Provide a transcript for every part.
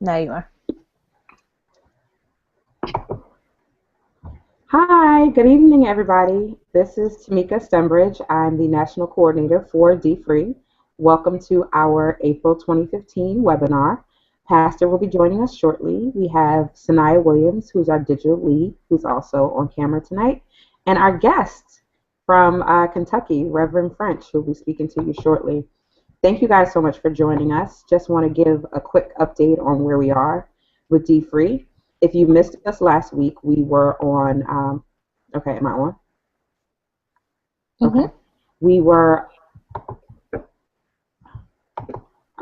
Now you are. Hi, good evening, everybody. This is Tamika Stembridge. I'm the National Coordinator for dfree. Welcome to our April 2015 webinar. Pastor will be joining us shortly. We have Sanaya Williams, who's our digital lead, who's also on camera tonight, and our guest from Kentucky, Reverend French, who will be speaking to you shortly. Thank you guys so much for joining us. Just want to give a quick update on where we are with dfree. If you missed us last week, we were on. Okay, am I on? Mm-hmm. Okay, we were.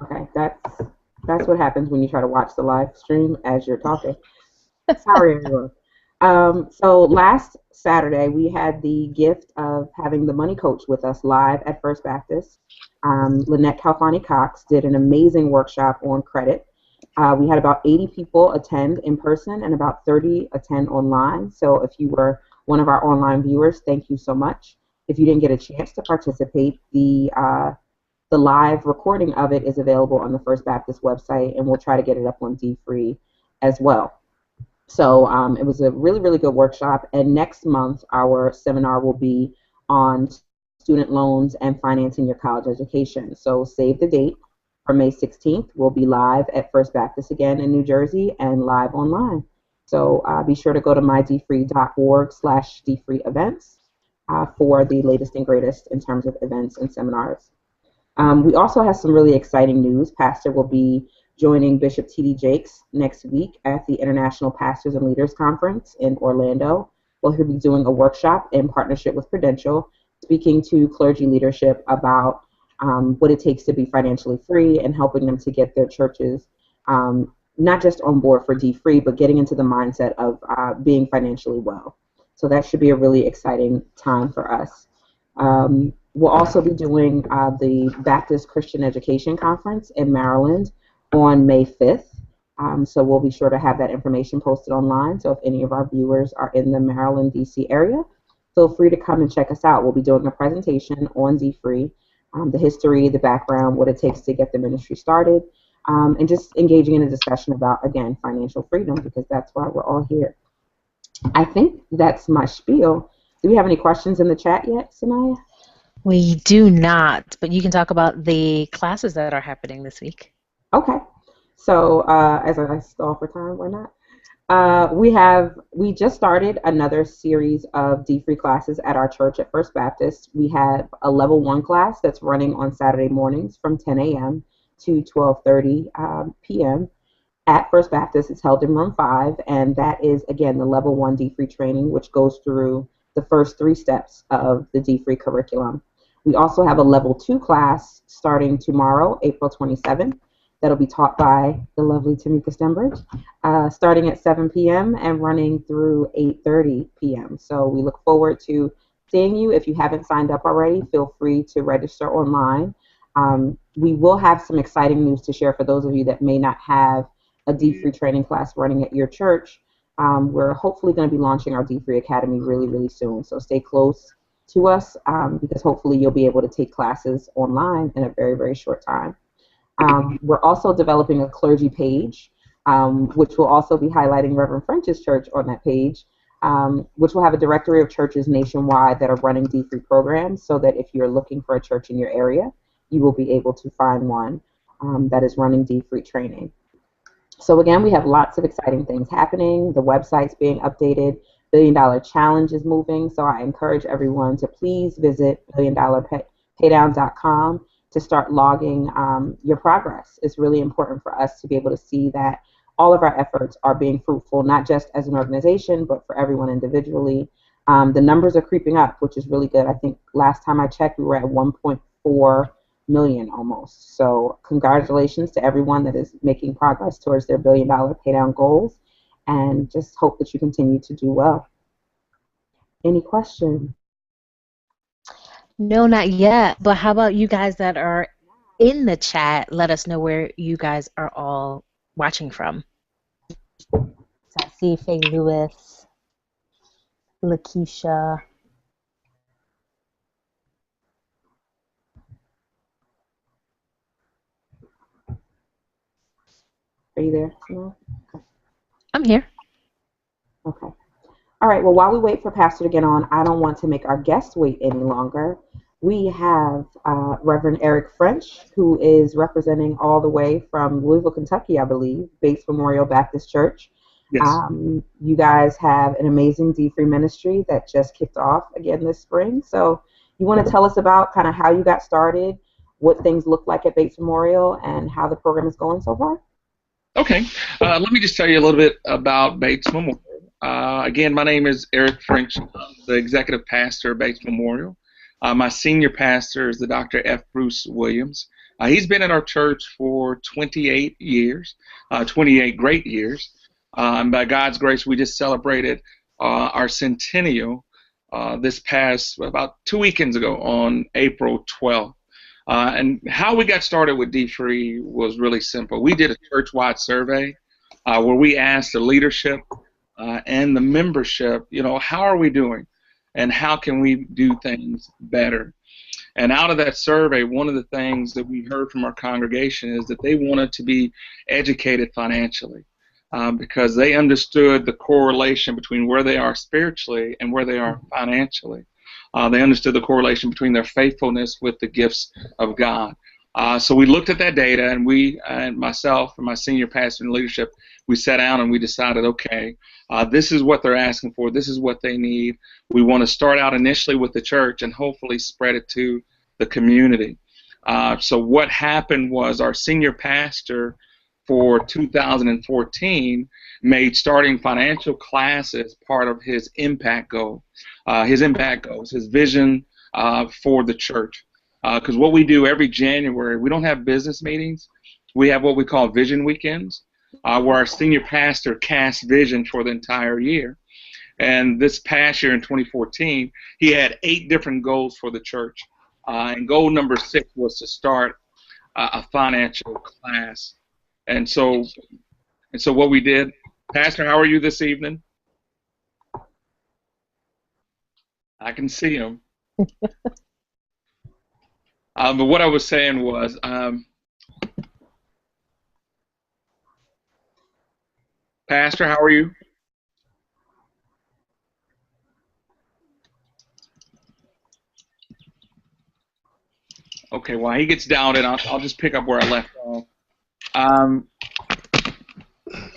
Okay, that's what happens when you try to watch the live stream as you're talking. Sorry, everyone. So last Saturday, we had the gift of having the money coach with us live at First Baptist. Lynette Calfani Cox did an amazing workshop on credit. We had about 80 people attend in person and about 30 attend online. So if you were one of our online viewers, thank you so much. If you didn't get a chance to participate, the live recording of it is available on the First Baptist website, and we'll try to get it up on dfree as well. So it was a really, really good workshop. And next month, our seminar will be on student loans and financing your college education. So save the date for May 16th. We'll be live at First Baptist again in New Jersey and live online. So be sure to go to mydfree.org/dfree events for the latest and greatest in terms of events and seminars. We also have some really exciting news. Pastor will be joining Bishop T.D. Jakes next week at the International Pastors and Leaders Conference in Orlando. Well, he'll be doing a workshop in partnership with Prudential, speaking to clergy leadership about what it takes to be financially free and helping them to get their churches not just on board for dfree, but getting into the mindset of being financially well. So that should be a really exciting time for us. We'll also be doing the Baptist Christian Education Conference in Maryland on May 5th. So we'll be sure to have that information posted online. So if any of our viewers are in the Maryland, D.C. area, feel free to come and check us out. We'll be doing a presentation on dfree, the history, the background, what it takes to get the ministry started, and just engaging in a discussion about, again, financial freedom, because that's why we're all here. I think that's my spiel. Do we have any questions in the chat yet, Sanaya? We do not, but you can talk about the classes that are happening this week. Okay. So as I stall for time, why not? We just started another series of dfree classes at our church at First Baptist. We have a level 1 class that's running on Saturday mornings from 10 a.m. to 12:30 p.m. at First Baptist. It's held in room 5, and that is, again, the level 1 dfree training, which goes through the first 3 steps of the dfree curriculum. We also have a level 2 class starting tomorrow, April 27th. That'll be taught by the lovely Tamika Stembridge, starting at 7 p.m. and running through 8:30 p.m. So we look forward to seeing you. If you haven't signed up already, feel free to register online. We will have some exciting news to share for those of you that may not have a dfree training class running at your church. We're hopefully going to be launching our dfree Academy really, really soon. So stay close to us because hopefully you'll be able to take classes online in a very, very short time. We're also developing a clergy page, which will also be highlighting Reverend French's church on that page, which will have a directory of churches nationwide that are running dfree programs, so that if you're looking for a church in your area, you will be able to find one that is running dfree training. So again, we have lots of exciting things happening. The website's being updated. Billion Dollar Challenge is moving. So I encourage everyone to please visit billiondollarpaydown.com to start logging your progress. It's really important for us to be able to see that all of our efforts are being fruitful, not just as an organization, but for everyone individually. The numbers are creeping up, which is really good. I think last time I checked, we were at 1.4 million almost. So congratulations to everyone that is making progress towards their billion-dollar paydown goals, and just hope that you continue to do well. Any questions? No, not yet. But how about you guys that are in the chat? Let us know where you guys are all watching from. So I see Faye Lewis, Lakeisha. Are you there, Simone? Okay. I'm here. Okay. All right. Well, while we wait for Pastor to get on, I don't want to make our guest wait any longer. We have Reverend Eric French, who is representing all the way from Louisville, Kentucky, I believe, Bates Memorial Baptist Church. Yes. You guys have an amazing dfree ministry that just kicked off again this spring. So, you want to tell us about kind of how you got started, what things look like at Bates Memorial, and how the program is going so far? Okay. Let me just tell you a little bit about Bates Memorial. Again, my name is Eric French. I'm the executive pastor of Bates Memorial. My senior pastor is the Dr. F. Bruce Williams. He's been at our church for 28 years, 28 great years. And by God's grace, we just celebrated our centennial this past about 2 weekends ago on April 12th. And how we got started with dfree was really simple. We did a church-wide survey where we asked the leadership and the membership, how are we doing, and how can we do things better? And out of that survey, one of the things that we heard from our congregation is that they wanted to be educated financially because they understood the correlation between where they are spiritually and where they are financially. They understood the correlation between their faithfulness with the gifts of God. So we looked at that data, and we, and myself and my senior pastor and leadership, we sat down and we decided, okay, this is what they're asking for. This is what they need. We want to start out initially with the church and hopefully spread it to the community. So what happened was our senior pastor for 2014 made starting financial classes part of his impact goal. His impact goals, his vision for the church. Because what we do every January, we don't have business meetings. We have what we call vision weekends, where our senior pastor casts vision for the entire year. And this past year in 2014, he had 8 different goals for the church. And goal number 6 was to start a financial class. And so what we did, Pastor, how are you this evening? I can see him. But what I was saying was, Pastor, how are you? Okay, while he gets down, and I'll just pick up where I left off.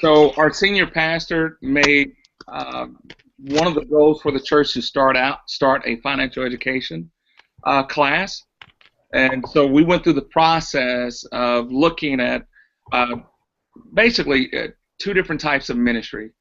So our senior pastor made one of the goals for the church to start a financial education class. And so we went through the process of looking at basically 2 different types of ministry.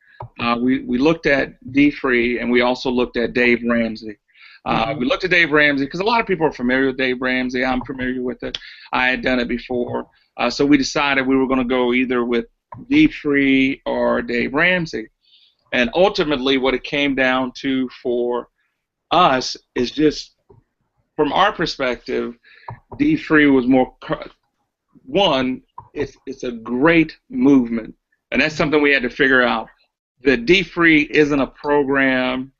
We looked at dfree, and we also looked at Dave Ramsey. We looked at Dave Ramsey because a lot of people are familiar with Dave Ramsey. I'm familiar with it. I had done it before. So we decided we were going to go either with dfree or Dave Ramsey. And ultimately what it came down to for us is just, from our perspective, dfree was more, one, it's a great movement, and that's something we had to figure out. That dfree isn't a program,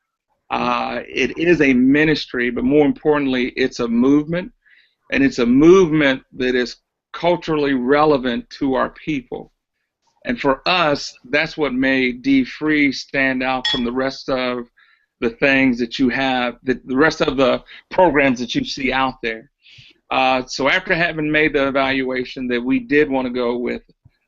it is a ministry, but more importantly, it's a movement, and it's a movement that is culturally relevant to our people. And for us, that's what made dfree stand out from the rest of the things that you have, the rest of the programs that you see out there. So after having made the evaluation that we did want to go with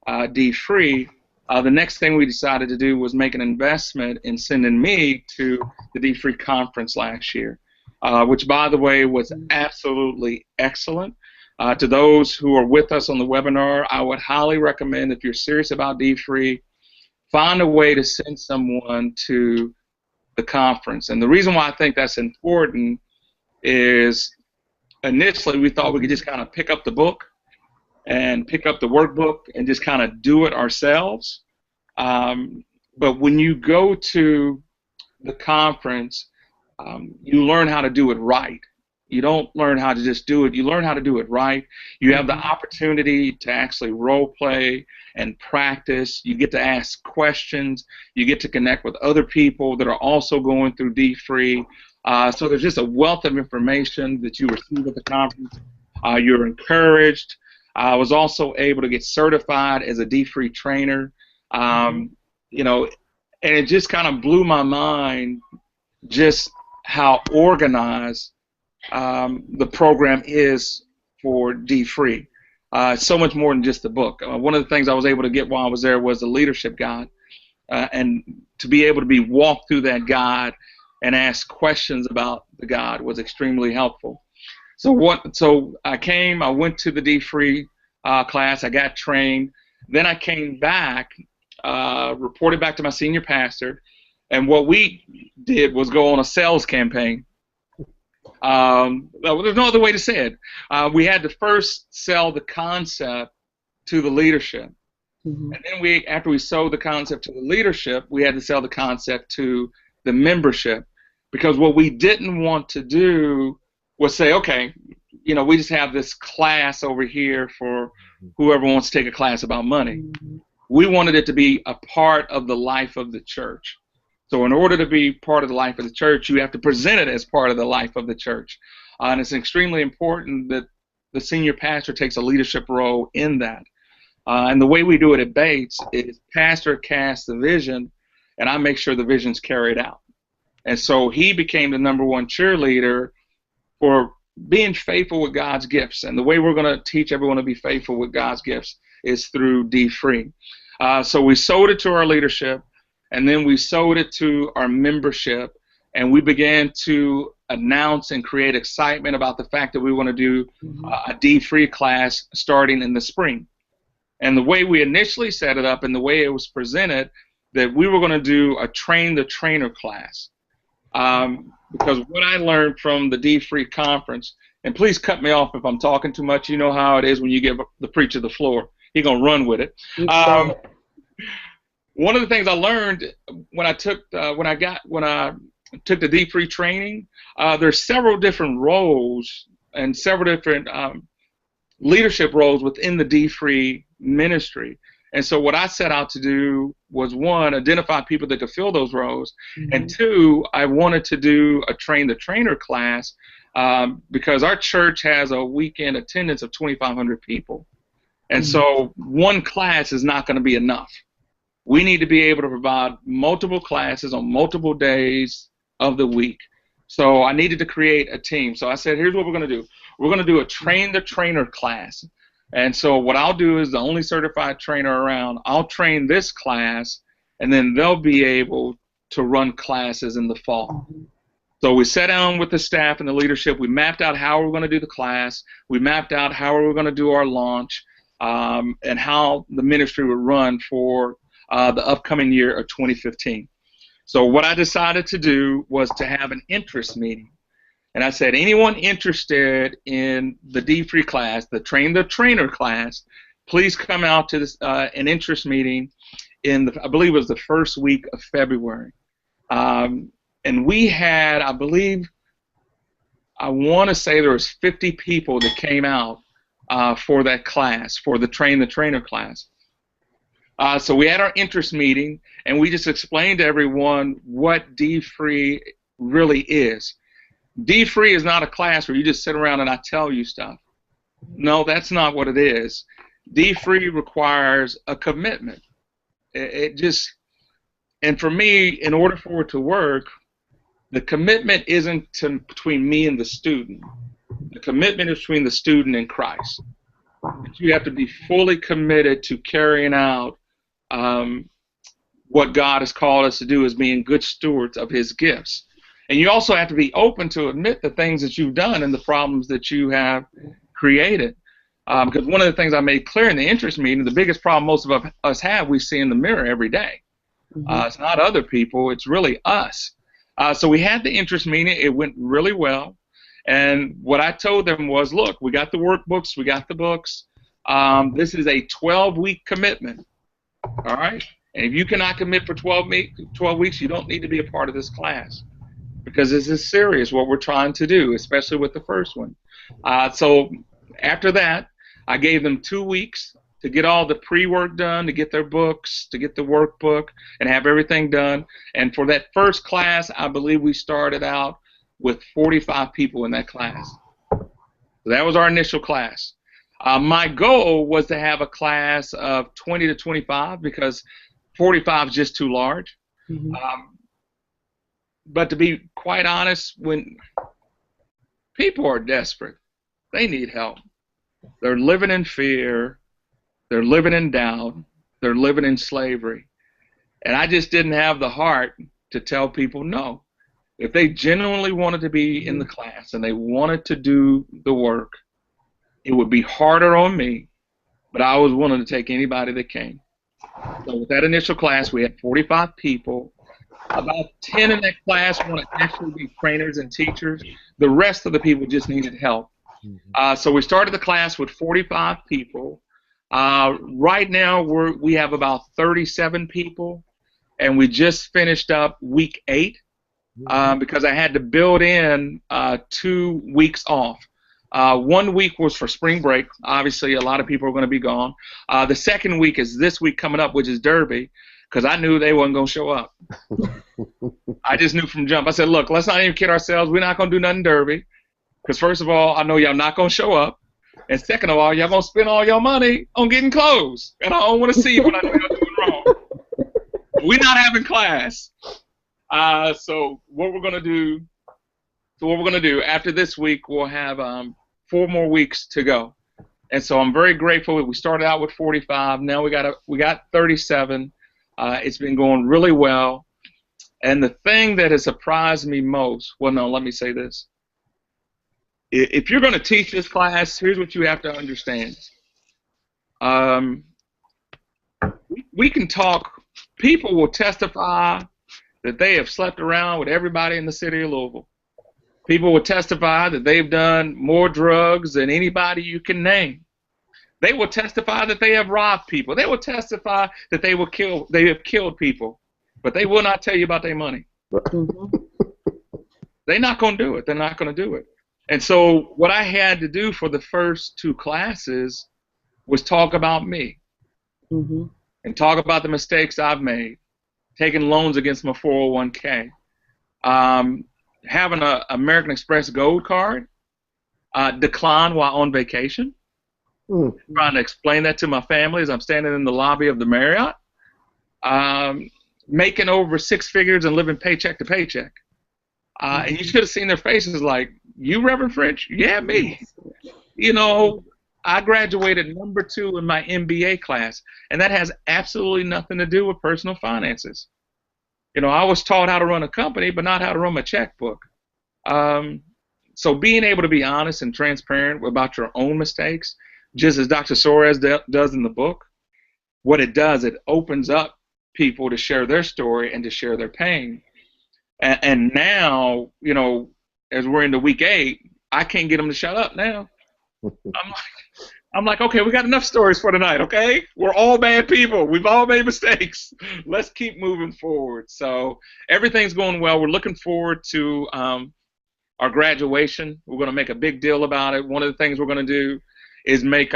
dfree, the next thing we decided to do was make an investment in sending me to the dfree conference last year, which, by the way, was absolutely excellent. To those who are with us on the webinar, I would highly recommend, if you're serious about dfree, find a way to send someone to the conference. And the reason why I think that's important is initially we thought we could just kind of pick up the book and pick up the workbook and just kind of do it ourselves. But when you go to the conference, you learn how to do it right. You don't learn how to just do it. You learn how to do it right. You have the opportunity to actually role play and practice. You get to ask questions. You get to connect with other people that are also going through dfree. So there's just a wealth of information that you receive at the conference. You're encouraged. I was also able to get certified as a dfree trainer. Mm-hmm. You know, and it just kind of blew my mind just how organized the program is for dfree. It's so much more than just the book. One of the things I was able to get while I was there was the leadership guide, and to be able to be walked through that guide and ask questions about the guide was extremely helpful. So I went to the dfree class, I got trained, then I came back, reported back to my senior pastor, and what we did was go on a sales campaign. Well, there's no other way to say it. We had to first sell the concept to the leadership. Mm-hmm. And then after we sold the concept to the leadership, we had to sell the concept to the membership. Because what we didn't want to do was say, okay, we just have this class over here for whoever wants to take a class about money. Mm-hmm. We wanted it to be a part of the life of the church. So in order to be part of the life of the church, you have to present it as part of the life of the church. And it's extremely important that the senior pastor takes a leadership role in that. And the way we do it at Bates is pastor casts the vision, and I make sure the vision's carried out. And so he became the #1 cheerleader for being faithful with God's gifts. And the way we're going to teach everyone to be faithful with God's gifts is through dfree. So we sold it to our leadership, and then we sold it to our membership, and we began to announce and create excitement about the fact that we want to do a dfree class starting in the spring. And the way we initially set it up and the way it was presented, that we were going to do a train the trainer class. Because what I learned from the dfree conference, and please cut me off if I'm talking too much, you know how it is when you give the preacher the floor. He's going to run with it. One of the things I learned when I took the dfree training, there's several different roles and several different leadership roles within the dfree ministry. And so what I set out to do was, one, identify people that could fill those roles, and two, I wanted to do a train the trainer class because our church has a weekend attendance of 2,500 people. And so one class is not going to be enough. We need to be able to provide multiple classes on multiple days of the week. So I needed to create a team. So I said, here's what we're going to do. We're going to do a train the trainer class. And so what I'll do is, the only certified trainer around, I'll train this class, and then they'll be able to run classes in the fall. So we sat down with the staff and the leadership. We mapped out how we're going to do the class. We mapped out how we're going to do our launch, and how the ministry would run for the upcoming year of 2015. So what I decided to do was to have an interest meeting. And I said, anyone interested in the dfree class, the train the trainer class, please come out to this an interest meeting in I believe it was the first week of February. And we had, I want to say there was 50 people that came out for that class, for the train the trainer class. So we had our interest meeting, and we just explained to everyone what dfree really is. dfree is not a class where you just sit around and I tell you stuff. No, that's not what it is. dfree requires a commitment. And for me, in order for it to work, the commitment isn't between me and the student. The commitment is between the student and Christ. You have to be fully committed to carrying out what God has called us to do, as being good stewards of His gifts. And you also have to be open to admit the things that you've done and the problems that you have created. Because one of the things I made clear in the interest meeting, the biggest problem most of us have, we see in the mirror every day. It's not other people, it's really us. So we had the interest meeting. It went really well. And what I told them was, look, we got the workbooks, we got the books. This is a 12-week commitment. All right? And if you cannot commit for 12 weeks, you don't need to be a part of this class. Because this is serious, what we're trying to do, especially with the first one. So after that, I gave them 2 weeks to get all the pre-work done, to get their books, to get the workbook, and have everything done. And for that first class, I believe we started out with 45 people in that class. So that was our initial class. My goal was to have a class of 20 to 25 because 45 is just too large. Mm-hmm. Um, but to be quite honest, when people are desperate, they need help. They're living in fear. They're living in doubt. They're living in slavery. And I just didn't have the heart to tell people no. If they genuinely wanted to be in the class and they wanted to do the work, it would be harder on me, but I was willing to take anybody that came. So with that initial class, we had 45 people. About 10 in that class want to actually be trainers and teachers. The rest of the people just needed help. So we started the class with 45 people. Right now, we have about 37 people, and we just finished up week 8 because I had to build in 2 weeks off. 1 week was for spring break. Obviously, a lot of people are going to be gone. The second week is this week coming up, which is Derby, because I knew they wasn't going to show up. I just knew from jump. I said, look, let's not even kid ourselves. We're not going to do nothing Derby, because first of all, I know y'all not going to show up. And second of all, y'all going to spend all your money on getting clothes. And I don't want to see what I know y'all doing wrong. We're not having class. So what we're going to do after this week, we'll have 4 more weeks to go. And so I'm very grateful. We started out with 45. Now we got 37. It's been going really well. And the thing that has surprised me most, well, no, let me say this. If you're going to teach this class, here's what you have to understand. We can talk. People will testify that they have slept around with everybody in the city of Louisville. People will testify that they've done more drugs than anybody you can name. They will testify that they have robbed people. They will testify that they have killed people. But they will not tell you about their money. They're not going to do it. They're not going to do it. And so what I had to do for the first 2 classes was talk about me and talk about the mistakes I've made, taking loans against my 401k, having an American Express Gold card, decline while on vacation, trying to explain that to my family as I'm standing in the lobby of the Marriott, making over 6 figures and living paycheck to paycheck. And you should have seen their faces like, you, Reverend French? Yeah, me. You know, I graduated number 2 in my MBA class, and that has absolutely nothing to do with personal finances. You know, I was taught how to run a company, but not how to run my checkbook. So being able to be honest and transparent about your own mistakes, just as Dr. Soares does in the book, what it does, it opens up people to share their story and to share their pain. And now, you know, as we're into week 8, I can't get them to shut up now. I'm like, okay, we got enough stories for tonight, okay? We're all bad people. We've all made mistakes. Let's keep moving forward. So everything's going well. We're looking forward to our graduation. We're going to make a big deal about it. One of the things we're going to do is make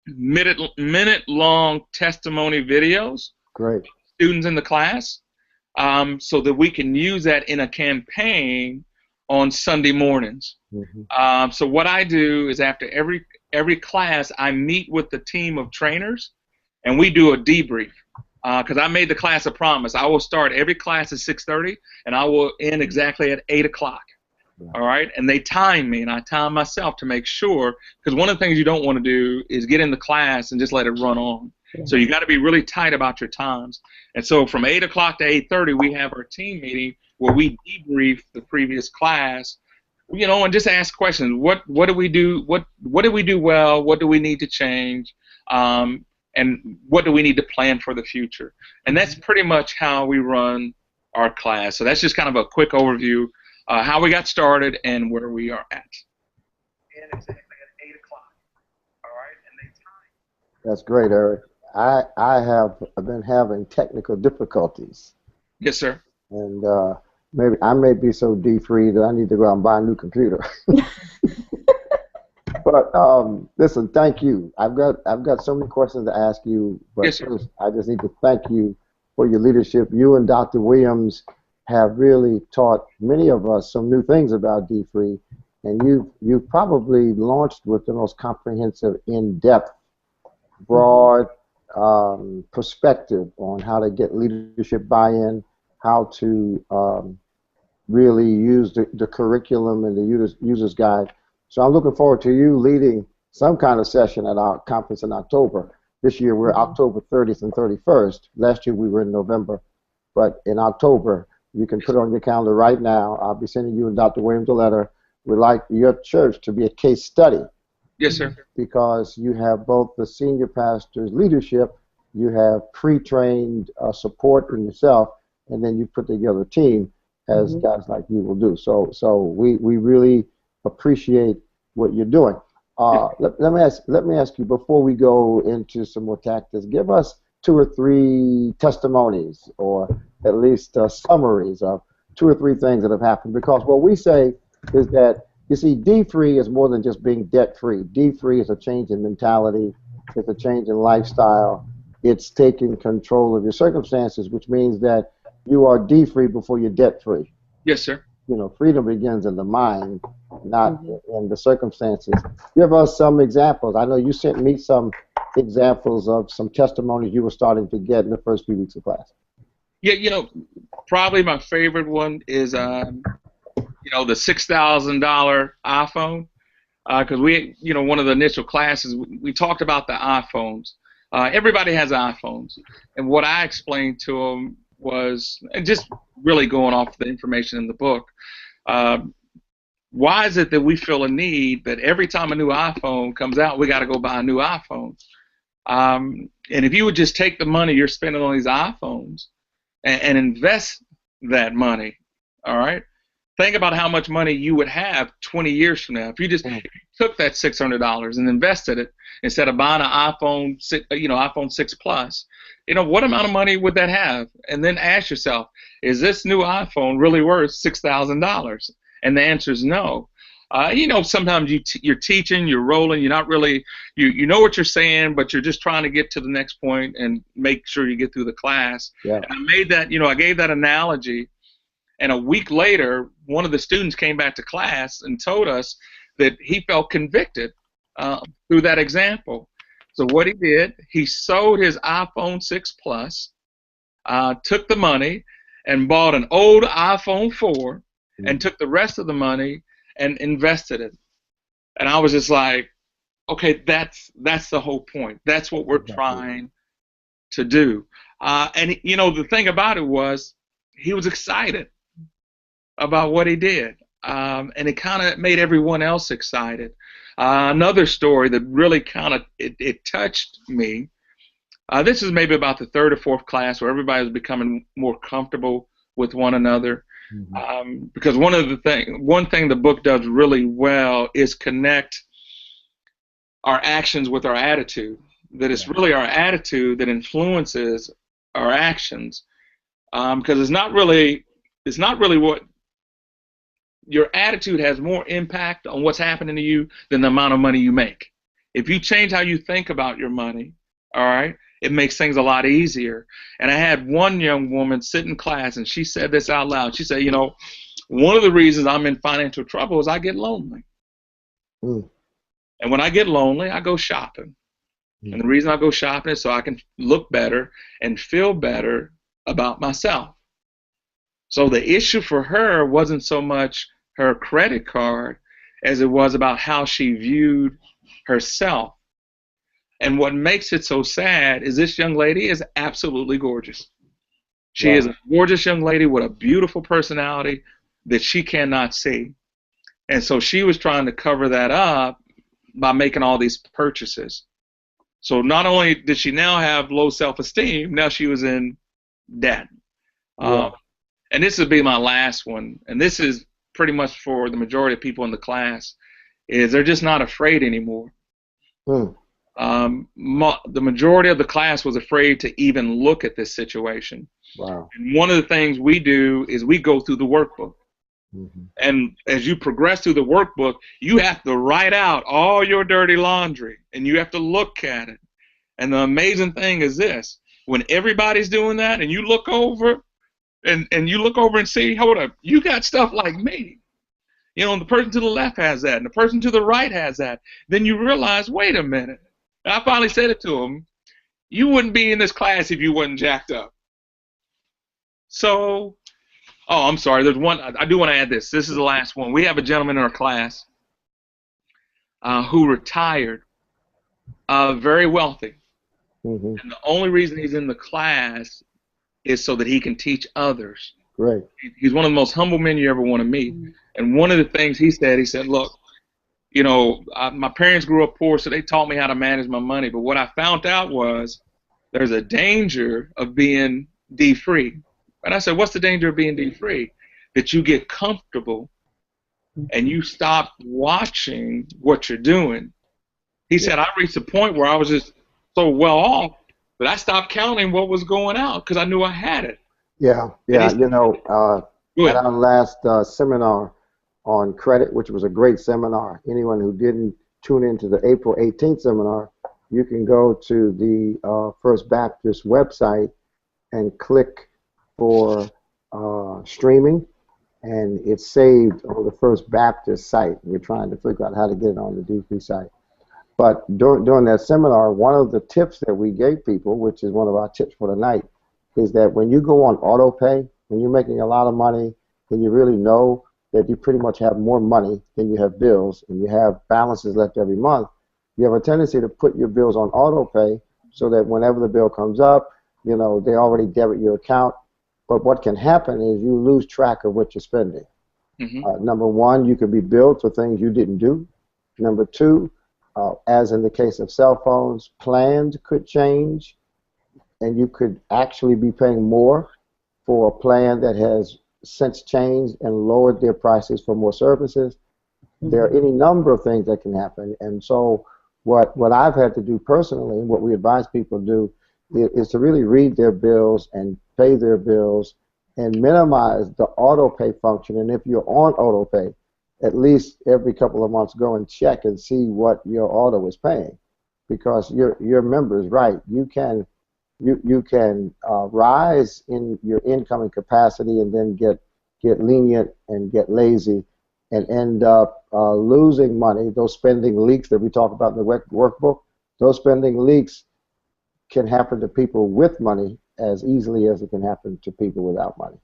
minute-long testimony videos. Great. Students in the class, so that we can use that in a campaign on Sunday mornings. So what I do is after every class, I meet with the team of trainers, and we do a debrief. Because I made the class a promise. I will start every class at 6:30, and I will end exactly at 8 o'clock. All right, and they time me, and I time myself to make sure. Because one of the things you don't want to do is get in the class and just let it run on. So you got to be really tight about your times. And so from 8 o'clock to 8:30, we have our team meeting where we debrief the previous class, you know, and just ask questions. What do we do? What did we do well? What do we need to change? And what do we need to plan for the future? And that's pretty much how we run our class. So that's just kind of a quick overview, how we got started and where we are at. And exactly at 8 o'clock. All right, and they time. That's great, Eric. I have been having technical difficulties. Yes, sir. And maybe I may be so D-free that I need to go out and buy a new computer. But listen, thank you. I've got so many questions to ask you, but yes, first, I just need to thank you for your leadership. You and Dr. Williams have really taught many of us some new things about D-free, and you've probably launched with the most comprehensive, in-depth, broad perspective on how to get leadership buy-in, how to really use the curriculum and the user's guide. So I'm looking forward to you leading some kind of session at our conference in October. This year we're October 30th and 31st. Last year we were in November, but in October, you can put it on your calendar right now. I'll be sending you and Dr. Williams a letter. We'd like your church to be a case study. Yes, sir. Because you have both the senior pastor's leadership, you have pre-trained support in yourself, and then you put together a team as guys like you will do. So we really appreciate what you're doing. Let me ask you before we go into some more tactics. Give us 2 or 3 testimonies, or at least summaries of 2 or 3 things that have happened. Because what we say is that, you see, D-free is more than just being debt-free. D-free is a change in mentality. It's a change in lifestyle. It's taking control of your circumstances, which means that you are D-free before you're debt-free. Yes, sir. You know, freedom begins in the mind, not in the circumstances. Give us some examples. I know you sent me some examples of some testimonies you were starting to get in the first few weeks of class. Yeah, probably my favorite one is, the $6,000 iPhone. Because one of the initial classes, we talked about the iPhones. Everybody has iPhones. And what I explained to them was, and just really going off the information in the book, why is it that we feel a need that every time a new iPhone comes out, we got to go buy a new iPhone? And if you would just take the money you're spending on these iPhones and invest that money, all right? Think about how much money you would have 20 years from now if you just took that $600 and invested it instead of buying an iPhone 6, iPhone 6 Plus. What amount of money would that have? And then ask yourself, is this new iPhone really worth $6,000? And the answer is no. Sometimes you're teaching, you're rolling, you're not really, you know what you're saying, but you're just trying to get to the next point and make sure you get through the class. Yeah. And I made that, I gave that analogy. And a week later, one of the students came back to class and told us that he felt convicted through that example. So what he did, he sold his iPhone 6 Plus, took the money, and bought an old iPhone 4, and took the rest of the money and invested it. And I was just like, okay, that's the whole point. That's what we're trying to do. And the thing about it was, he was excited about what he did, and it kind of made everyone else excited. Another story that really kind of it touched me. This is maybe about the 3rd or 4th class where everybody was becoming more comfortable with one another. Because one thing the book does really well is connect our actions with our attitude. That it's really our attitude that influences our actions. Because it's not really what your attitude has more impact on what's happening to you than the amount of money you make. If you change how you think about your money, all right, it makes things a lot easier. And I had one young woman sit in class, and she said this out loud. She said, one of the reasons I'm in financial trouble is I get lonely. And when I get lonely, I go shopping. And the reason I go shopping is so I can look better and feel better about myself. So the issue for her wasn't so much her credit card as it was about how she viewed herself. And what makes it so sad is this young lady is absolutely gorgeous. She is a gorgeous young lady with a beautiful personality that she cannot see. And so she was trying to cover that up by making all these purchases. So not only did she now have low self-esteem, now she was in debt. And this would be my last one, and this is pretty much for the majority of people in the class, is they're just not afraid anymore. The majority of the class was afraid to even look at this situation. And one of the things we do is we go through the workbook. And as you progress through the workbook, you have to write out all your dirty laundry, and you have to look at it. And the amazing thing is this, when everybody's doing that and you look over, and you look over and see, hold up, you got stuff like me. You know, and the person to the left has that, and the person to the right has that. Then you realize, wait a minute. And I finally said it to him. You wouldn't be in this class if you wasn't jacked up. So, oh, I'm sorry. There's one. I do want to add this. This is the last one. We have a gentleman in our class who retired, very wealthy. Mm-hmm. And the only reason he's in the class is so that he can teach others. Great. He's one of the most humble men you ever want to meet. And one of the things he said, look, you know, my parents grew up poor, so they taught me how to manage my money. But what I found out was there's a danger of being dfree. And I said, what's the danger of being dfree? That you get comfortable and you stop watching what you're doing. He said, I reached a point where I was just so well off that I stopped counting what was going out because I knew I had it. Yeah, yeah. You know, at our last seminar on credit, which was a great seminar, anyone who didn't tune into the April 18th seminar, you can go to the First Baptist website and click for streaming, and it's saved on the First Baptist site. We're trying to figure out how to get it on the dfree site. But during that seminar, one of the tips that we gave people, which is one of our tips for tonight, is that when you go on auto pay, when you're making a lot of money and you really know that you pretty much have more money than you have bills and you have balances left every month, you have a tendency to put your bills on auto pay so that whenever the bill comes up, you know, they already debit your account. But what can happen is you lose track of what you're spending. Number one, you could be billed for things you didn't do. Number two, as in the case of cell phones, plans could change, and you could actually be paying more for a plan that has since changed and lowered their prices for more services. There are any number of things that can happen. And so what I've had to do personally, and what we advise people to do, is to really read their bills and pay their bills and minimize the auto pay function. And if you're on auto pay, at least every couple of months go and check and see what your auto is paying, because your member is right. You can rise in your income and capacity and then get lenient and get lazy and end up losing money. Those spending leaks that we talk about in the workbook, those spending leaks can happen to people with money as easily as it can happen to people without money.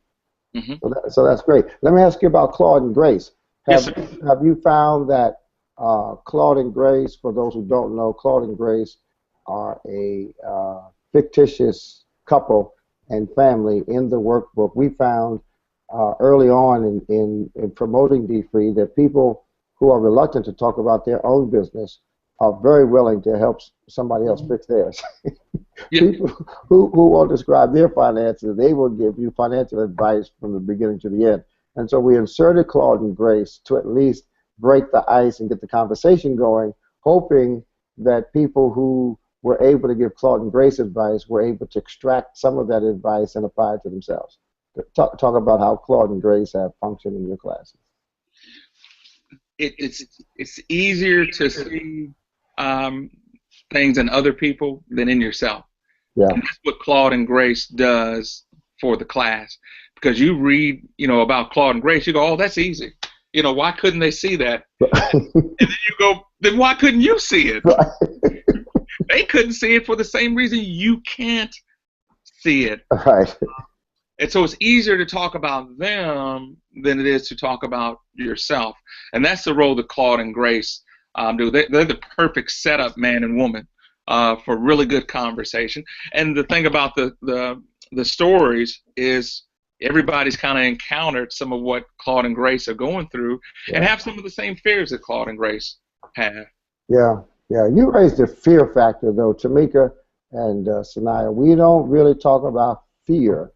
So that's great. Let me ask you about Claude and Grace. Have you found that Claude and Grace, for those who don't know, Claude and Grace are a fictitious couple and family in the workbook? We found early on in promoting dfree that people who are reluctant to talk about their own business are very willing to help somebody else fix theirs. People who won't describe their finances, they will give you financial advice from the beginning to the end. And so we inserted Claude and Grace to at least break the ice and get the conversation going, hoping that people who were able to give Claude and Grace advice were able to extract some of that advice and apply it to themselves. Talk about how Claude and Grace have functioned in your classes. It's easier to see things in other people than in yourself. Yeah. And that's what Claude and Grace does for the class. Because you read, you know, about Claude and Grace, you go, oh, that's easy. You know, why couldn't they see that? And then you go, then why couldn't you see it? They couldn't see it for the same reason you can't see it. Right. And so it's easier to talk about them than it is to talk about yourself. And that's the role that Claude and Grace do. They're the perfect setup, man and woman, for really good conversation. And the thing about the stories is everybody's kind of encountered some of what Claude and Grace are going through and have some of the same fears that Claude and Grace have. Yeah, yeah. You raised the fear factor, though, Tamika and Sanaya. We don't really talk about fear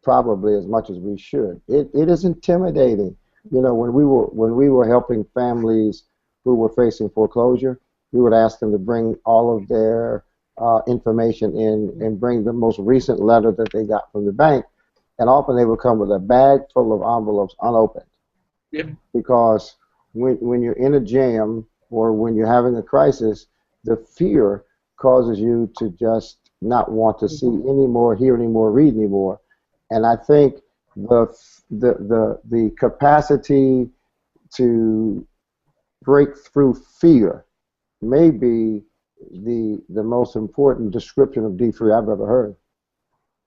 probably as much as we should. It is intimidating. You know, when we were helping families who were facing foreclosure, we would ask them to bring all of their information in and bring the most recent letter that they got from the bank, and often they would come with a bag full of envelopes unopened. Yep. Because when you're in a jam or when you're having a crisis, the fear causes you to just not want to see anymore, hear anymore, read anymore. And I think the capacity to break through fear may be the most important description of D3 I've ever heard.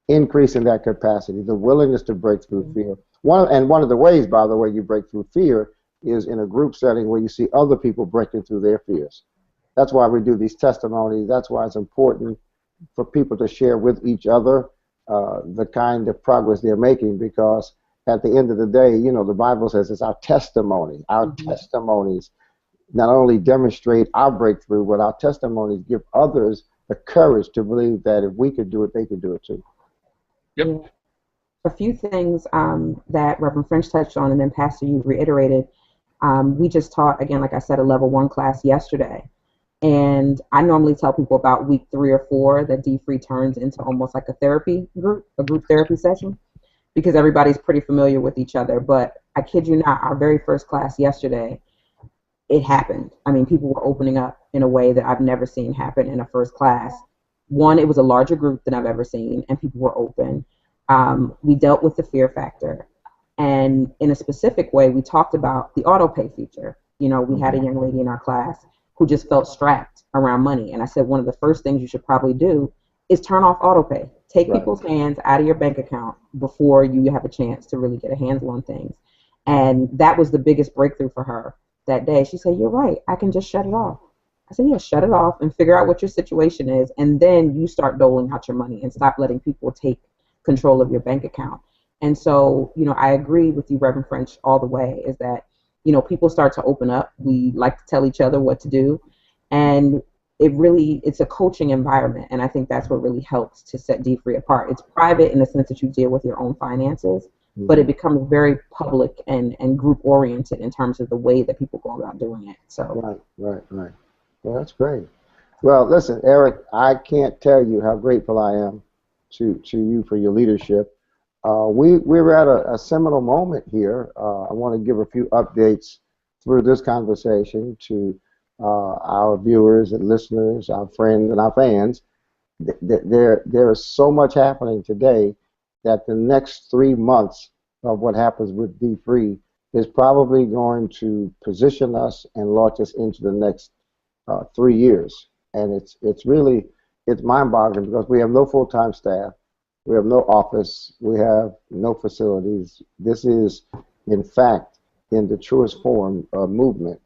Increasing that capacity, the willingness to break through fear. One of the ways, by the way, you break through fear is in a group setting where you see other people breaking through their fears. That's why we do these testimonies. That's why it's important for people to share with each other the kind of progress they're making, because at the end of the day, you know, the Bible says it's our testimony. Our testimonies not only demonstrate our breakthrough, but our testimonies give others the courage to believe that if we could do it, they could do it too. Yep. A few things that Reverend French touched on, and then Pastor, you reiterated. We just taught, again, like I said, a level 1 class yesterday. And I normally tell people about week 3 or 4 that D-Free turns into almost like a therapy group, a group therapy session, because everybody's pretty familiar with each other. But I kid you not, our very first class yesterday, it happened. I mean, people were opening up in a way that I've never seen happen in a first class. One, it was a larger group than I've ever seen, and people were open. We dealt with the fear factor. And in a specific way, we talked about the auto pay feature. You know, we had a young lady in our class who just felt strapped around money. And I said, one of the first things you should probably do is turn off auto pay. Take people's hands out of your bank account before you have a chance to really get a handle on things. And that was the biggest breakthrough for her that day. She said, you're right, I can just shut it off. I said, yeah, shut it off and figure out what your situation is, and then you start doling out your money and stop letting people take control of your bank account. And so, you know, I agree with you, Reverend French, all the way, is that, you know, people start to open up. We like to tell each other what to do. And it's a coaching environment. And I think that's what really helps to set D-Free apart. It's private in the sense that you deal with your own finances, but it becomes very public and group oriented in terms of the way that people go about doing it. So Right. Well, that's great. Well, listen, Eric, I can't tell you how grateful I am to you for your leadership. We're at a seminal moment here. I want to give a few updates through this conversation to our viewers and listeners, our friends and our fans. There is so much happening today that the next 3 months of what happens with D-Free is probably going to position us and launch us into the next 3 years. And it's mind-boggling because we have no full-time staff. We have no office. We have no facilities. This is, in fact, in the truest form of movement.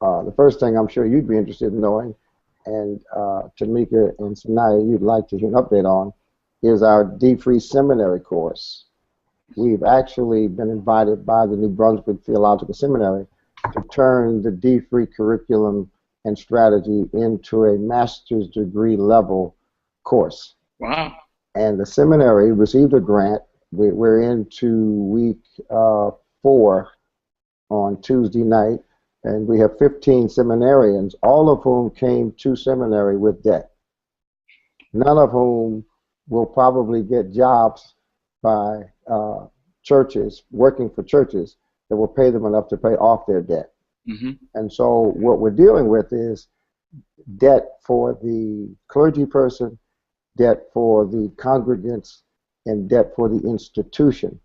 The first thing I'm sure you'd be interested in knowing, and Tamika and Sanaya, you'd like to hear an update on, is our D-Free Seminary course. We've actually been invited by the New Brunswick Theological Seminary to turn the D-Free curriculum and strategy into a master's degree level course. Wow. And the seminary received a grant. We're into week 4 on Tuesday night, and we have 15 seminarians, all of whom came to seminary with debt, none of whom will probably get jobs by churches, working for churches that will pay them enough to pay off their debt. And so what we're dealing with is debt for the clergy person, debt for the congregants, and debt for the institution.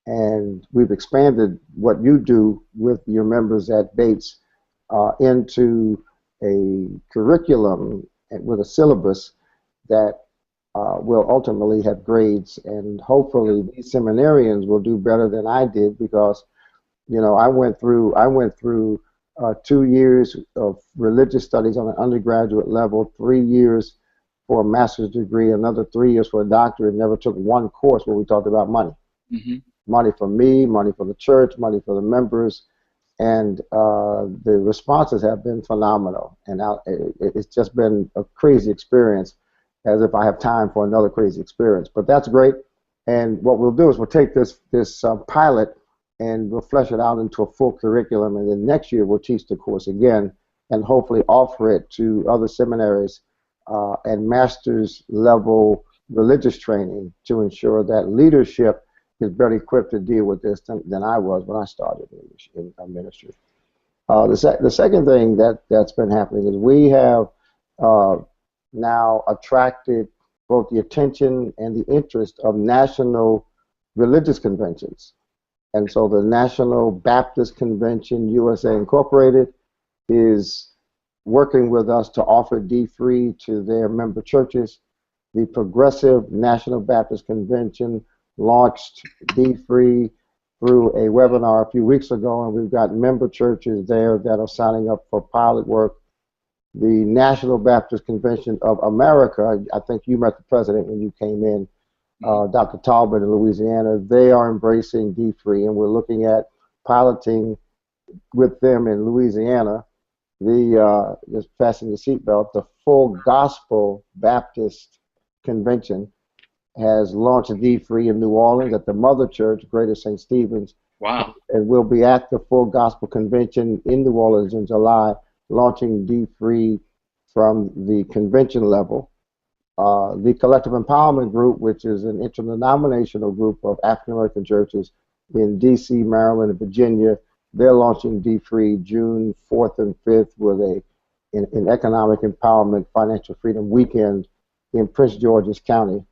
And we've expanded what you do with your members at Bates into a curriculum with a syllabus that will ultimately have grades, and hopefully these seminarians will do better than I did, because you know I went through 2 years of religious studies on an undergraduate level, 3 years for a master's degree, another 3 years for a doctorate. Never took one course where we talked about money. Money for me, money for the church, money for the members, and the responses have been phenomenal. And it's just been a crazy experience, as if I have time for another crazy experience. But that's great. And what we'll do is we'll take this pilot and we'll flesh it out into a full curriculum, and then next year we'll teach the course again and hopefully offer it to other seminaries and master's level religious training to ensure that leadership is better equipped to deal with this than I was when I started in ministry. The second thing that's been happening is we have now attracted both the attention and the interest of national religious conventions. And so the National Baptist Convention USA Incorporated is working with us to offer D-Free to their member churches. The Progressive National Baptist Convention launched D-Free through a webinar a few weeks ago, and we've got member churches there that are signing up for pilot work. The National Baptist Convention of America, I think you met the president when you came in, Dr. Talbot in Louisiana, they are embracing D-Free, and we're looking at piloting with them in Louisiana. Just fasten your seatbelt, the Full Gospel Baptist Convention has launched D-Free in New Orleans at the Mother Church, Greater St. Stephen's. Wow. And we'll be at the Full Gospel Convention in New Orleans in July, launching D-Free from the convention level. The Collective Empowerment Group, which is an interdenominational group of African American churches in D.C., Maryland, and Virginia, they're launching D-Free June 4th and 5th with an economic empowerment financial freedom weekend in Prince George's County.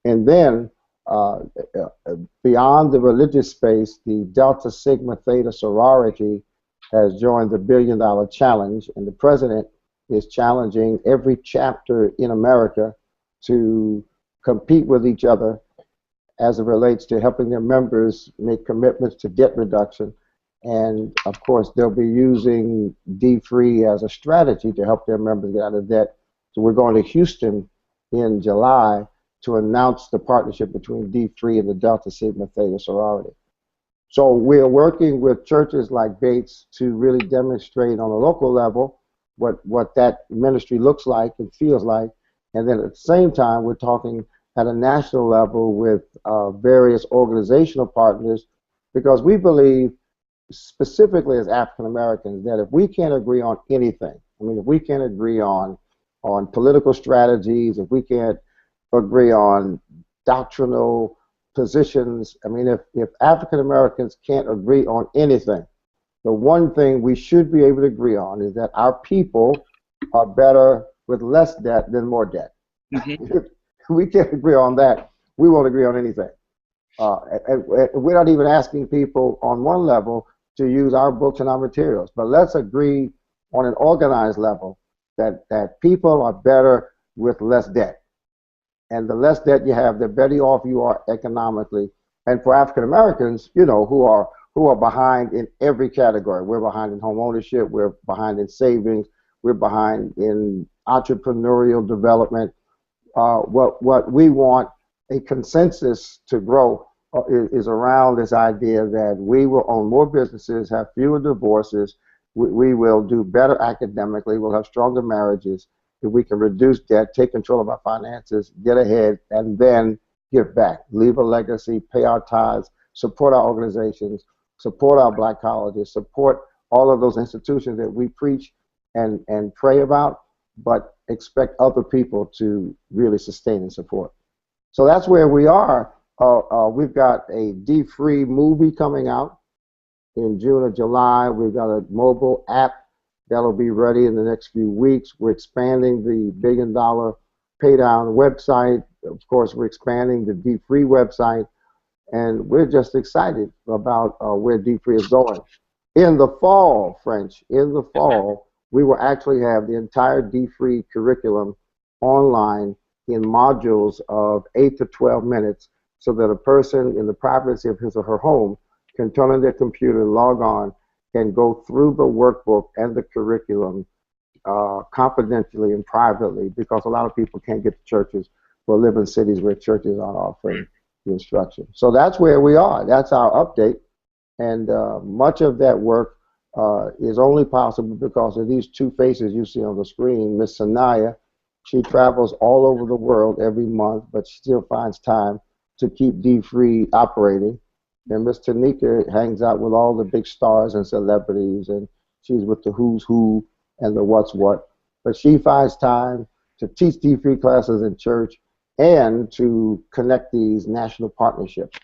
And then beyond the religious space, the Delta Sigma Theta sorority has joined the $1 Billion Challenge, and the president is challenging every chapter in America to compete with each other as it relates to helping their members make commitments to debt reduction. And of course, they'll be using D-Free as a strategy to help their members get out of debt. So we're going to Houston in July to announce the partnership between D-Free and the Delta Sigma Theta sorority. So we're working with churches like Bates to really demonstrate on a local level what that ministry looks like and feels like. And then at the same time, we're talking at a national level with various organizational partners, because we believe, specifically as African Americans, that if we can't agree on anything, I mean, if we can't agree on political strategies, if we can't agree on doctrinal positions, I mean, if African Americans can't agree on anything, the one thing we should be able to agree on is that our people are better with less debt than more debt. Mm-hmm. If we can't agree on that, we won't agree on anything. And we're not even asking people on one level to use our books and our materials, but let's agree on an organized level that people are better with less debt. And the less debt you have, the better off you are economically. And for African Americans, you know, who are behind in every category. We're behind in home ownership, we're behind in savings, we're behind in entrepreneurial development. What we want a consensus to grow is around this idea that we will own more businesses, have fewer divorces, we will do better academically, we'll have stronger marriages, if we can reduce debt, take control of our finances, get ahead, and then give back, leave a legacy, pay our tithes, support our organizations, support our black colleges, support all of those institutions that we preach and pray about, but expect other people to really sustain and support. So that's where we are. We've got a D-Free movie coming out in June or July. We've got a mobile app that'll be ready in the next few weeks. We're expanding the $1 Billion Paydown website. Of course, we're expanding the D-Free website, and we're just excited about where D-Free is going. In the fall, in the fall, we will actually have the entire D-Free curriculum online in modules of 8 to 12 minutes, so that a person in the privacy of his or her home can turn on their computer, log on, and go through the workbook and the curriculum confidentially and privately, because a lot of people can't get to churches or live in cities where churches aren't offering the instruction. So that's where we are. That's our update. And much of that work is only possible because of these two faces you see on the screen. Miss Sanaya, she travels all over the world every month, but she still finds time to keep D-Free operating. And Miss Tanika hangs out with all the big stars and celebrities, and she's with the who's who and the what's what. But she finds time to teach D-Free classes in church and to connect these national partnerships.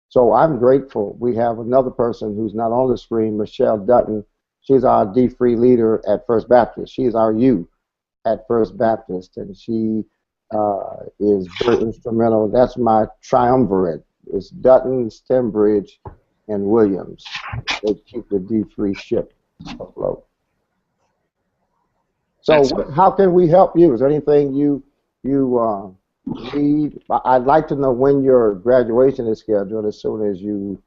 So I'm grateful. We have another person who's not on the screen, Michelle Dutton. She's our D-Free leader at First Baptist. She's our U at First Baptist, and she is very instrumental. That's my triumvirate. It's Dutton, Stembridge, and Williams. They keep the D3 ship afloat. So how can we help you? Is there anything you need? I'd like to know when your graduation is scheduled as soon as you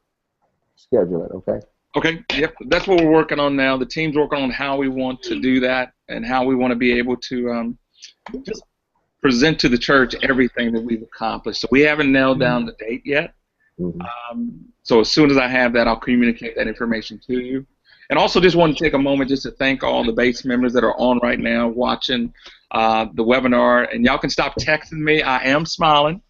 schedule it, okay? Okay, yep, that's what we're working on now. The team's working on how we want to do that and how we want to be able to just present to the church everything that we've accomplished. So we haven't nailed down the date yet. So as soon as I have that, I'll communicate that information to you. And also just want to take a moment just to thank all the base members that are on right now watching the webinar. And y'all can stop texting me. I am smiling.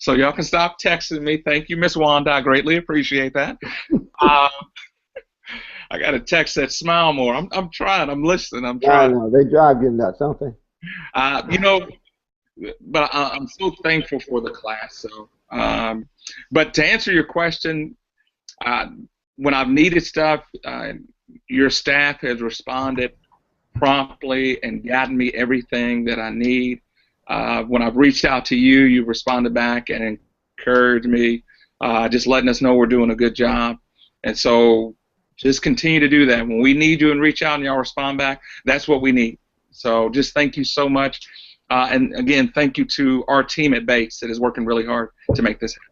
So y'all can stop texting me. Thank you, Miss Wanda. I greatly appreciate that. I got a text that smile more. I'm trying. I'm listening. I'm trying. No, they drive you nuts, don't they? You know, but I'm so thankful for the class. So, but to answer your question, when I've needed stuff, your staff has responded promptly and gotten me everything that I need. When I've reached out to you, you've responded back and encouraged me, just letting us know we're doing a good job. And so just continue to do that. When we need you and reach out and y'all respond back, that's what we need. So just thank you so much. And again, thank you to our team at Bates that is working really hard to make this happen.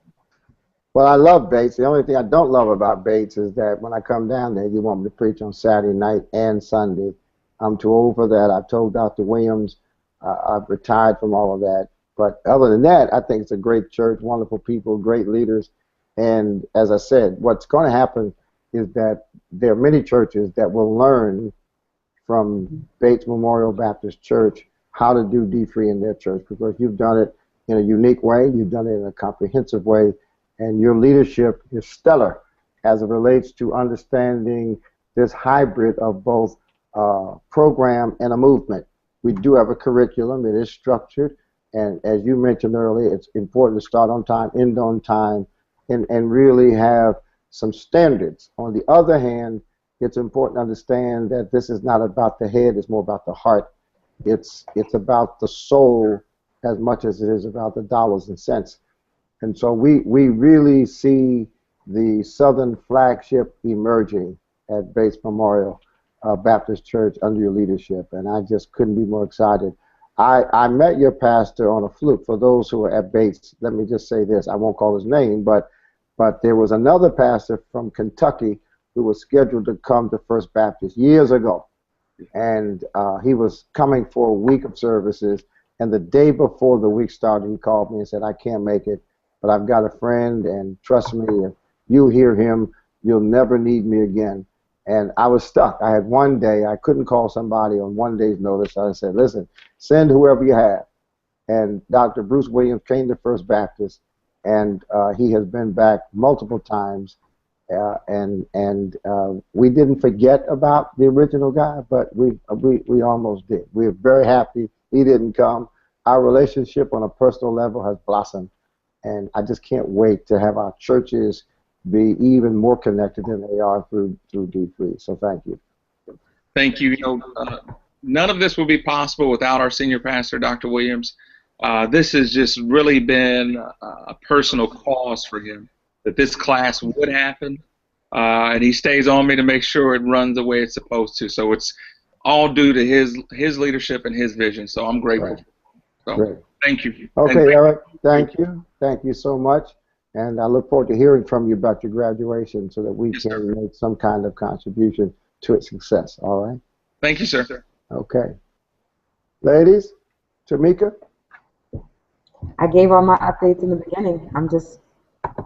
Well, I love Bates. The only thing I don't love about Bates is that when I come down there, you want me to preach on Saturday night and Sunday. I'm too old for that. I've told Dr. Williams I've retired from all of that. But other than that, I think it's a great church, wonderful people, great leaders. And as I said, what's going to happen is that there are many churches that will learn from Bates Memorial Baptist Church how to do D3 in their church, because you've done it in a unique way, you've done it in a comprehensive way, and your leadership is stellar as it relates to understanding this hybrid of both program and a movement. We do have a curriculum. It is structured, and as you mentioned earlier, it's important to start on time, end on time, and really have some standards. On the other hand, it's important to understand that this is not about the head, it's more about the heart. It's about the soul as much as it is about the dollars and cents. And so we really see the Southern flagship emerging at Bates Memorial Baptist Church under your leadership, and I just couldn't be more excited. I met your pastor on a fluke. For those who are at Bates, let me just say this. I won't call his name, but there was another pastor from Kentucky who was scheduled to come to First Baptist years ago, and he was coming for a week of services, and the day before the week started, he called me and said, I can't make it, but I've got a friend, and trust me, if you hear him, you'll never need me again. And I was stuck. I had one day, I couldn't call somebody on one day's notice. I said, listen, send whoever you have. And Dr. Bruce Williams came to First Baptist, and he has been back multiple times. We didn't forget about the original guy, but we almost did. We're very happy he didn't come. Our relationship on a personal level has blossomed, and I just can't wait to have our churches be even more connected than they are through D3. So thank you. Thank you. None of this would be possible without our senior pastor, Dr. Williams. This has just really been a personal cause for him, that this class would happen, and he stays on me to make sure it runs the way it's supposed to. So it's all due to his leadership and his vision. So I'm grateful. Right. So Great. Thank you. Okay, Eric, thank you. Thank you so much. And I look forward to hearing from you about your graduation so that we can make some kind of contribution to its success. All right? Thank you, sir. Okay. Ladies, Tamika? I gave all my updates in the beginning. I'm just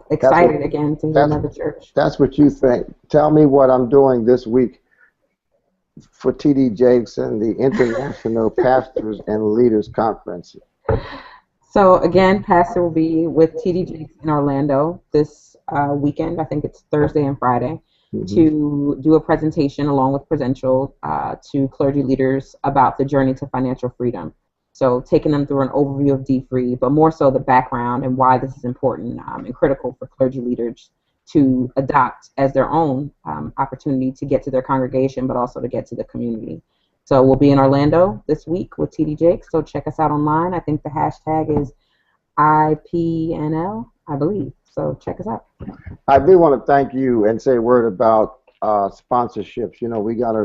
excited again to hear another church. That's what you think. Tell me what I'm doing this week for T.D. Jakes and the International Pastors and Leaders Conference. So again, Pastor will be with T.D. Jakes in Orlando this weekend. I think it's Thursday and Friday, to do a presentation along with Prudential to clergy leaders about the journey to financial freedom. So taking them through an overview of dfree, but more so the background and why this is important and critical for clergy leaders to adopt as their own opportunity to get to their congregation, but also to get to the community. So we'll be in Orlando this week with TD Jakes, so check us out online. I think the hashtag is IPNL, I believe. So check us out. I do want to thank you and say a word about sponsorships. You know, we got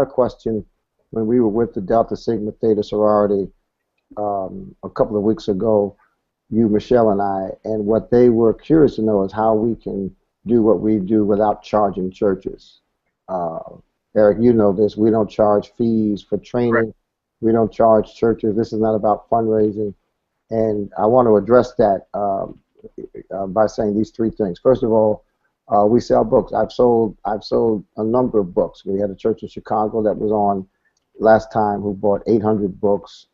a question when we were with the Delta Sigma Theta sorority a couple of weeks ago, you, Michelle, and I, and what they were curious to know is how we can do what we do without charging churches. Uh, Eric, you know this. We don't charge fees for Correct. training. We don't charge churches. This is not about fundraising. And I want to address that by saying these three things. First of all, we sell books. I've sold a number of books. We had a church in Chicago that was on last time who bought 800 books.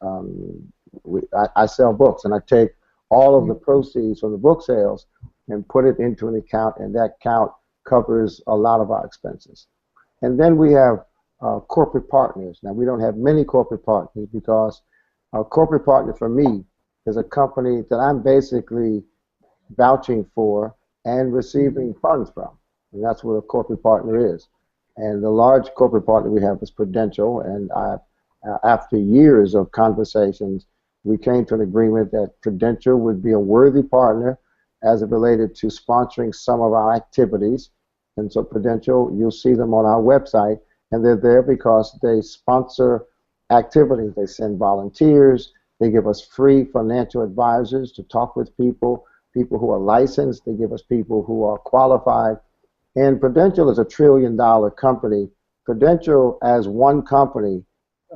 I sell books, and I take all of the proceeds from the book sales and put it into an account, and that account covers a lot of our expenses. And then we have corporate partners. Now, we don't have many corporate partners because a corporate partner for me is a company that I'm basically vouching for and receiving funds from. And that's what a corporate partner is. And the large corporate partner we have is Prudential. And after years of conversations, we came to an agreement that Prudential would be a worthy partner as it related to sponsoring some of our activities. And so Prudential, you'll see them on our website, and they're there because they sponsor activities. They send volunteers. They give us free financial advisors to talk with people who are licensed. They give us people who are qualified. And Prudential is $1 trillion company. Prudential, as one company,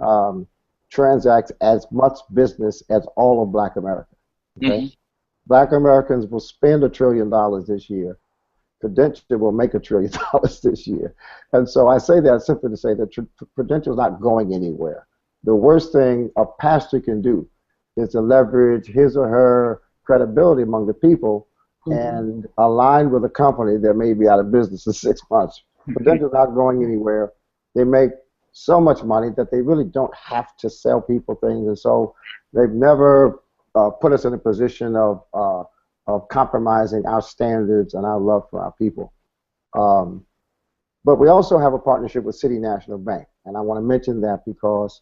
um, transacts as much business as all of Black America. Okay, Hmm. Black Americans will spend $1 trillion this year. Prudential will make $1 trillion this year. And so I say that simply to say that Prudential is not going anywhere. The worst thing a pastor can do is to leverage his or her credibility among the people Mm-hmm. and align with a company that may be out of business in 6 months. Prudential is not going anywhere. They make so much money that they really don't have to sell people things. And so they've never put us in a position of compromising our standards and our love for our people. Um, but we also have a partnership with City National Bank, and I want to mention that because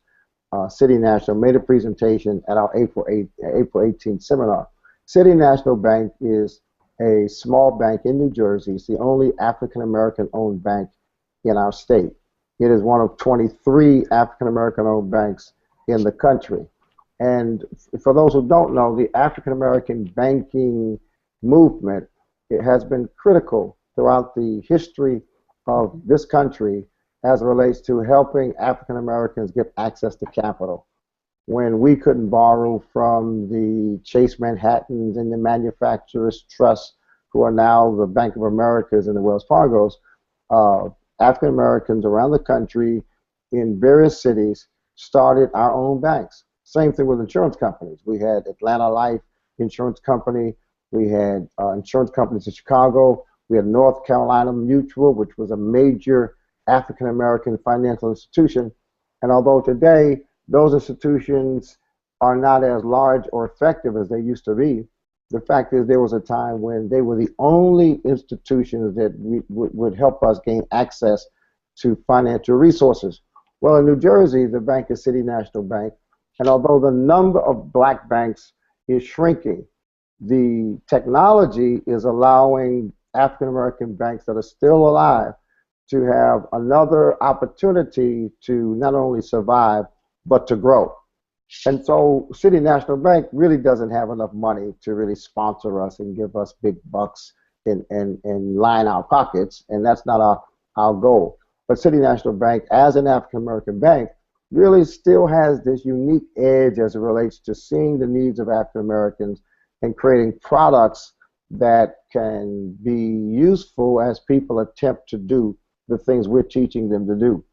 City National made a presentation at our April 18th seminar. City National Bank is a small bank in New Jersey. It's the only African American owned bank in our state. It is one of 23 African American owned banks in the country. And for those who don't know, the African American banking movement, it has been critical throughout the history of this country as it relates to helping African Americans get access to capital. When we couldn't borrow from the Chase Manhattans and the Manufacturers Trust, who are now the Bank of Americas and the Wells Fargos, uh, African Americans around the country in various cities started our own banks. Same thing with insurance companies. We had Atlanta Life Insurance Company. We had insurance companies in Chicago. We had North Carolina Mutual, which was a major African American financial institution. And although today those institutions are not as large or effective as they used to be, the fact is there was a time when they were the only institutions that would help us gain access to financial resources. Well, in New Jersey, the bank is City National Bank, and although the number of black banks is shrinking, the technology is allowing African American banks that are still alive to have another opportunity to not only survive, but to grow. And so City National Bank really doesn't have enough money to really sponsor us and give us big bucks and line our pockets, and that's not our goal. But City National Bank, as an African American bank, really still has this unique edge as it relates to seeing the needs of African Americans and creating products that can be useful as people attempt to do the things we're teaching them to do.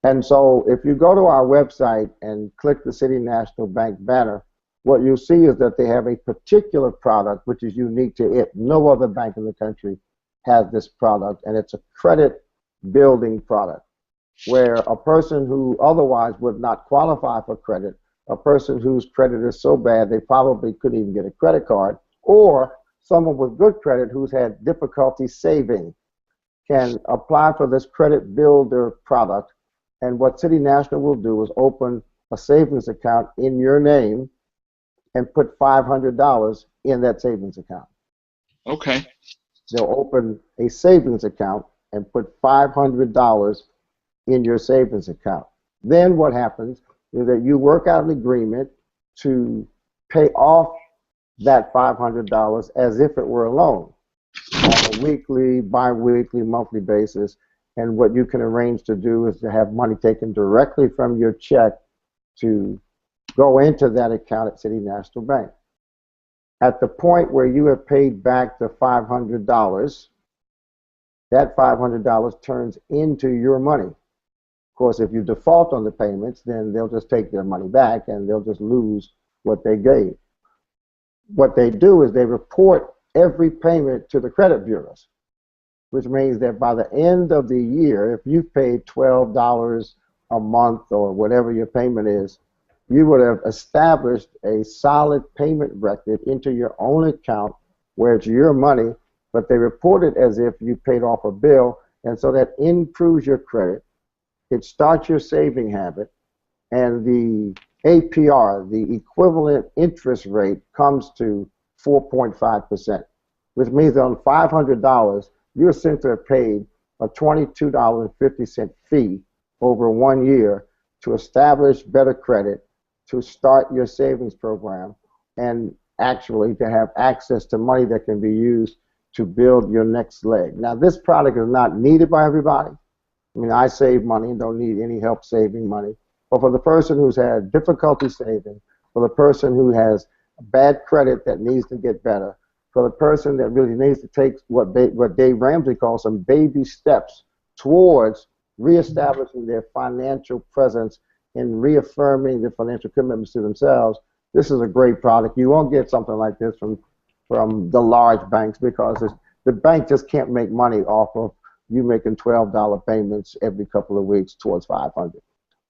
And so if you go to our website and click the City National Bank banner, what you'll see is that they have a particular product which is unique to it. No other bank in the country has this product, and it's a credit building product where a person who otherwise would not qualify for credit, a person whose credit is so bad they probably couldn't even get a credit card, or someone with good credit who's had difficulty saving can apply for this credit builder product. And what City National will do is open a savings account in your name and put $500 in that savings account. Okay. They'll open a savings account and put $500 in your savings account. Then what happens is that you work out an agreement to pay off that $500 as if it were a loan on a weekly, bi-weekly, monthly basis. And what you can arrange to do is to have money taken directly from your check to go into that account at City National Bank. At the point where you have paid back the $500, that $500 turns into your money. Of course, if you default on the payments, then they'll just take their money back and they'll just lose what they gave. What they do is they report every payment to the credit bureaus, which means that by the end of the year, if you've paid $12 a month or whatever your payment is, you would have established a solid payment record into your own account where it's your money, but they report it as if you paid off a bill, and so that improves your credit. It starts your saving habit, and the APR, the equivalent interest rate, comes to 4.5%, which means that on $500, you essentially are paid a $22.50 fee over 1 year to establish better credit, to start your savings program, and actually to have access to money that can be used to build your next leg. Now, this product is not needed by everybody. I mean, I save money and don't need any help saving money. But for the person who's had difficulty saving, for the person who has bad credit that needs to get better, for the person that really needs to take what Dave Ramsey calls some baby steps towards reestablishing their financial presence and reaffirming their financial commitments to themselves, this is a great product. You won't get something like this from the large banks because the bank just can't make money off of you making $12 payments every couple of weeks towards $500.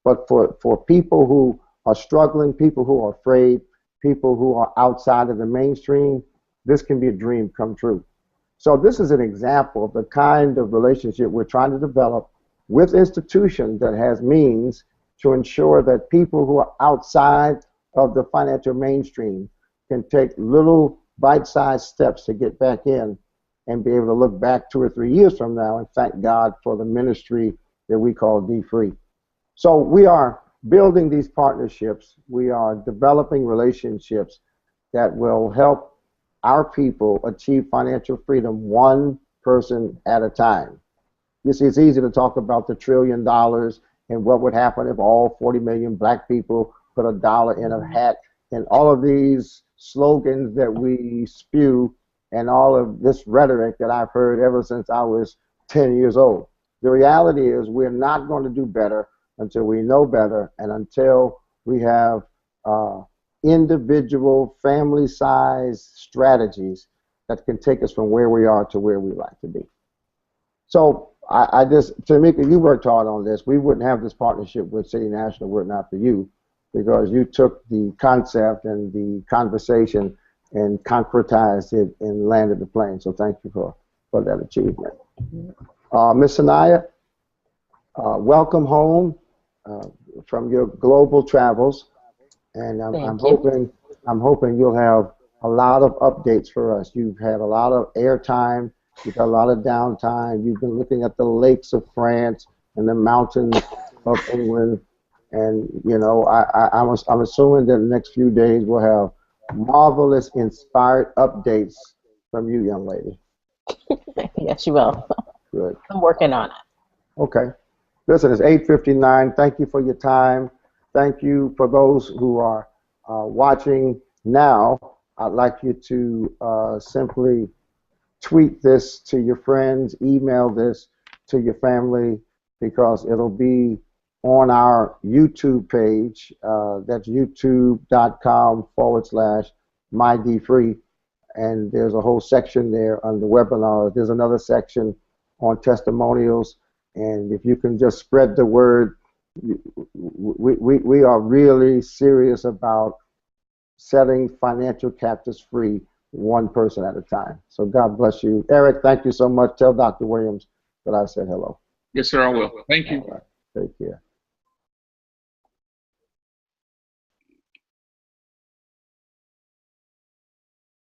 But for people who are struggling, people who are afraid, people who are outside of the mainstream, this can be a dream come true. So this is an example of the kind of relationship we're trying to develop with institutions that has means to ensure that people who are outside of the financial mainstream can take little bite-sized steps to get back in and be able to look back 2 or 3 years from now and thank God for the ministry that we call dfree. So we are building these partnerships. We are developing relationships that will help our people achieve financial freedom one person at a time. You see, it's easy to talk about the $1 trillion and what would happen if all 40 million black people put $1 in a hat, and all of these slogans that we spew and all of this rhetoric that I've heard ever since I was 10 years old. The reality is we're not going to do better until we know better and until we have individual family-sized strategies that can take us from where we are to where we'd like to be. So I just, Tamika, you worked hard on this. We wouldn't have this partnership with City National were it not for you, because you took the concept and the conversation and concretized it and landed the plane. So thank you for that achievement. Ms. Sanaya, welcome home from your global travels, and I'm hoping you'll have a lot of updates for us. You've had a lot of airtime, you've had a lot of downtime. You've been looking at the lakes of France and the mountains of England, and you know I'm assuming that the next few days we'll have marvelous, inspired updates from you, young lady. Yes, you will. Good. I'm working on it. Okay. Listen, it's 8:59. Thank you for your time. Thank you for those who are watching now. I'd like you to simply tweet this to your friends, email this to your family, because it'll be on our YouTube page. That's youtube.com/mydfree. And there's a whole section there on the webinar. There's another section on testimonials. And if you can just spread the word, we are really serious about setting financial captives free, one person at a time. So God bless you. Eric, thank you so much. Tell Dr. Williams that I said hello. Yes, sir, I will. Thank you. All right. Take care.